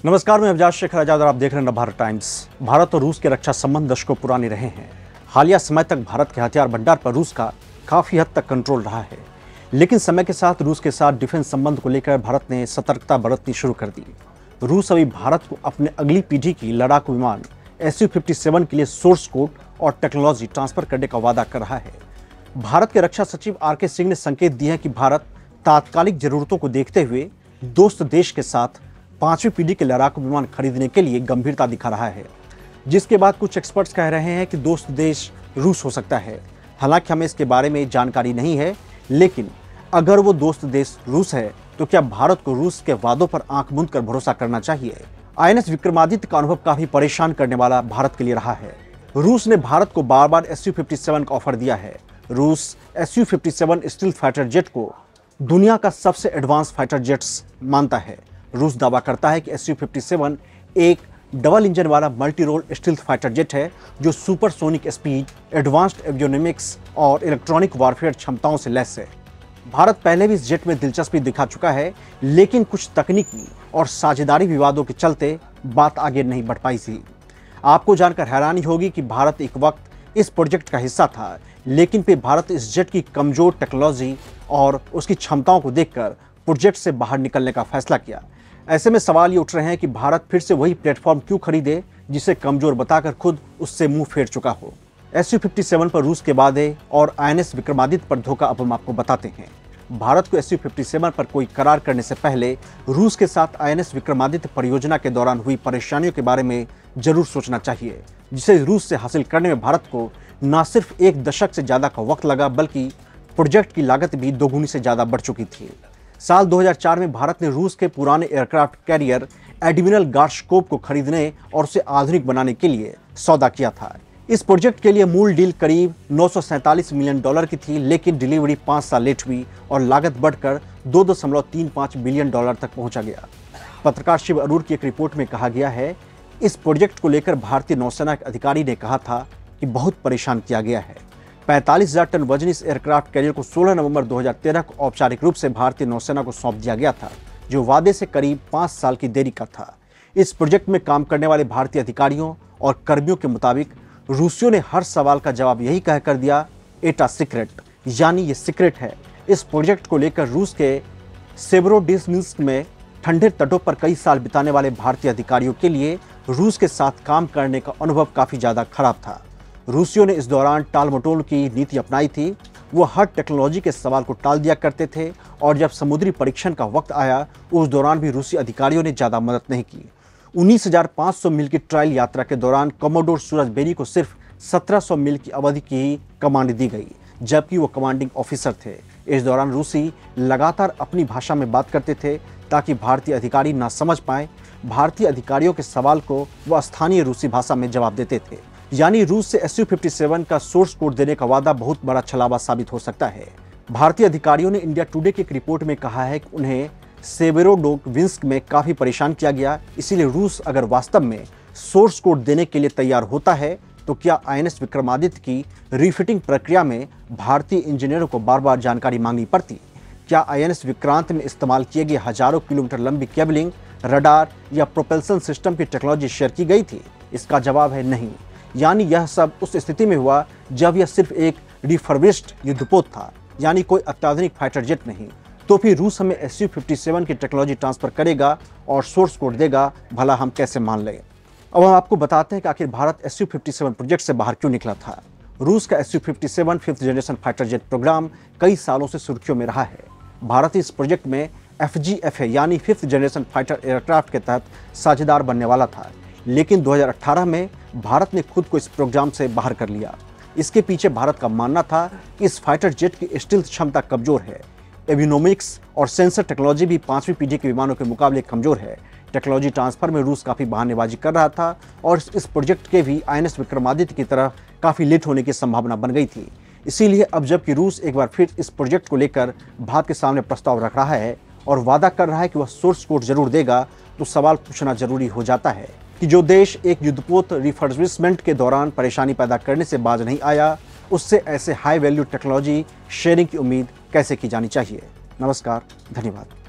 नमस्कार, मैं अवजाज शेखर आजाद और आप देख रहे हैं नवभारत टाइम्स। भारत और रूस के रक्षा संबंध दशकों पुराने रहे हैं। हालिया समय तक भारत के हथियार भंडार पर रूस का काफी हद तक कंट्रोल रहा है, लेकिन समय के साथ रूस के साथ डिफेंस संबंध को लेकर भारत ने सतर्कता बरतनी शुरू कर दी। रूस अभी भारत को अपने अगली पीढ़ी की लड़ाकू विमान Su-57 के लिए सोर्स कोड और टेक्नोलॉजी ट्रांसफर करने का वादा कर रहा है। भारत के रक्षा सचिव RK सिंह ने संकेत दिए हैं कि भारत तात्कालिक जरूरतों को देखते हुए दोस्त देश के साथ 5वीं पीढ़ी के लड़ाकू विमान खरीदने के लिए गंभीरता दिखा रहा है, जिसके बाद कुछ एक्सपर्ट्स कह रहे हैं कि दोस्त देश रूस हो सकता है। हालांकि हमें इसके बारे में जानकारी नहीं है, लेकिन अगर वो दोस्त देश रूस है तो क्या भारत को रूस के वादों पर आंख मूंद कर भरोसा करना चाहिए? INS विक्रमादित्य का अनुभव काफी परेशान करने वाला भारत के लिए रहा है। रूस ने भारत को बार बार Su-57 का ऑफर दिया है। रूस Su-57 स्टील्थ फाइटर जेट को दुनिया का सबसे एडवांस फाइटर जेट्स मानता है। रूस दावा करता है कि Su-57 एक डबल इंजन वाला multi role stealth fighter jet है जो सुपरसोनिक स्पीड, एडवांस्ड एवियोनिक्स और इलेक्ट्रॉनिक वारफेयर क्षमताओं से लैस है। भारत पहले भी इस जेट में दिलचस्पी दिखा चुका है, लेकिन कुछ तकनीकी और साझेदारी विवादों के चलते बात आगे नहीं बढ़ पाई थी। आपको जानकर हैरानी होगी कि भारत एक वक्त इस प्रोजेक्ट का हिस्सा था, लेकिन फिर भारत इस जेट की कमजोर टेक्नोलॉजी और उसकी क्षमताओं को देखकर प्रोजेक्ट से बाहर निकलने का फैसला किया। ऐसे में सवाल ये उठ रहे हैं कि भारत फिर से वही प्लेटफॉर्म क्यों खरीदे जिसे कमजोर बताकर खुद उससे मुंह फेर चुका हो। Su-57 पर रूस के वादे और INS विक्रमादित्य पर धोखा अब हम आपको बताते हैं। भारत को Su-57 पर कोई करार करने से पहले रूस के साथ INS विक्रमादित्य परियोजना के दौरान हुई परेशानियों के बारे में जरूर सोचना चाहिए, जिसे रूस से हासिल करने में भारत को न सिर्फ एक दशक से ज्यादा का वक्त लगा, बल्कि प्रोजेक्ट की लागत भी दोगुनी से ज्यादा बढ़ चुकी थी। साल 2004 में भारत ने रूस के पुराने एयरक्राफ्ट कैरियर एडमिरल गार्शकोव को खरीदने और उसे आधुनिक बनाने के लिए सौदा किया था। इस प्रोजेक्ट के लिए मूल डील करीब $947 मिलियन की थी, लेकिन डिलीवरी 5 साल लेट हुई और लागत बढ़कर $2.35 बिलियन तक पहुंचा गया। पत्रकार शिव अरूर की एक रिपोर्ट में कहा गया है, इस प्रोजेक्ट को लेकर भारतीय नौसेना के अधिकारी ने कहा था कि बहुत परेशान किया गया है। 45,000 टन वजनी इस एयरक्राफ्ट कैरियर को 16 नवंबर 2013 को औपचारिक रूप से भारतीय नौसेना को सौंप दिया गया था, जो वादे से करीब 5 साल की देरी का था। इस प्रोजेक्ट में काम करने वाले भारतीय अधिकारियों और कर्मियों के मुताबिक रूसियों ने हर सवाल का जवाब यही कहकर दिया, एटा सीक्रेट, यानी ये सीक्रेट है। इस प्रोजेक्ट को लेकर रूस के सेवेरोडिनेस्क में ठंडे तटों पर कई साल बिताने वाले भारतीय अधिकारियों के लिए रूस के साथ काम करने का अनुभव काफी ज्यादा खराब था। रूसियों ने इस दौरान टाल-मटोल की नीति अपनाई थी। वो हर टेक्नोलॉजी के सवाल को टाल दिया करते थे और जब समुद्री परीक्षण का वक्त आया, उस दौरान भी रूसी अधिकारियों ने ज़्यादा मदद नहीं की। 19,500 मील की ट्रायल यात्रा के दौरान कमोडोर सूरजबेरी को सिर्फ 1700 मील की अवधि की ही कमांड दी गई, जबकि वो कमांडिंग ऑफिसर थे। इस दौरान रूसी लगातार अपनी भाषा में बात करते थे ताकि भारतीय अधिकारी ना समझ पाए। भारतीय अधिकारियों के सवाल को वह स्थानीय रूसी भाषा में जवाब देते थे। यानी रूस से Su-57 का सोर्स कोड देने का वादा बहुत बड़ा छलावा साबित हो सकता है। भारतीय अधिकारियों ने इंडिया टुडे की एक रिपोर्ट में कहा है कि उन्हें सेवेरोडोनेस्क में काफी परेशान किया गया। इसीलिए रूस अगर वास्तव में सोर्स कोड देने के लिए तैयार होता है तो क्या INS विक्रमादित्य की रीफिटिंग प्रक्रिया में भारतीय इंजीनियरों को बार बार जानकारी मांगनी पड़ती? क्या INS विक्रांत में इस्तेमाल किए गए हजारों किलोमीटर लंबी केबलिंग, रडार या प्रोपल्सन सिस्टम की टेक्नोलॉजी शेयर की गई थी? इसका जवाब है नहीं। यानी यह सब उस स्थिति में हुआ जब यह सिर्फ एक रिफर्बिश्ड युद्धपोत था, यानी कोई अत्याधुनिक फाइटर जेट नहीं। तो फिर रूस हमें Su-57 की टेक्नोलॉजी ट्रांसफर करेगा और सोर्स कोड देगा, भला हम कैसे मान लें? अब हम आपको बताते हैं कि आखिर भारत Su-57 प्रोजेक्ट से बाहर क्यों निकला था। रूस का Su-57 5th generation fighter jet programme कई सालों से सुर्खियों में रहा है। भारत इस प्रोजेक्ट में FGFA यानी 5th जनरेशन फाइटर एयरक्राफ्ट के तहत साझेदार बनने वाला था, लेकिन 2018 में भारत ने खुद को इस प्रोग्राम से बाहर कर लिया। इसके पीछे भारत का मानना था कि इस फाइटर जेट की स्टील्थ क्षमता कमजोर है। एवियोनिक्स और सेंसर टेक्नोलॉजी भी 5वीं पीढ़ी के विमानों के मुकाबले कमजोर है। टेक्नोलॉजी ट्रांसफर में रूस काफ़ी बहानेबाजी कर रहा था और इस प्रोजेक्ट के भी INS विक्रमादित्य की तरह काफ़ी लेट होने की संभावना बन गई थी। इसीलिए अब जबकि रूस एक बार फिर इस प्रोजेक्ट को लेकर भारत के सामने प्रस्ताव रख रहा है और वादा कर रहा है कि वह सोर्स कोड जरूर देगा, तो सवाल पूछना जरूरी हो जाता है कि जो देश एक युद्धपोत रिफर्बिशमेंट के दौरान परेशानी पैदा करने से बाज नहीं आया, उससे ऐसे हाई वैल्यू टेक्नोलॉजी शेयरिंग की उम्मीद कैसे की जानी चाहिए। नमस्कार, धन्यवाद।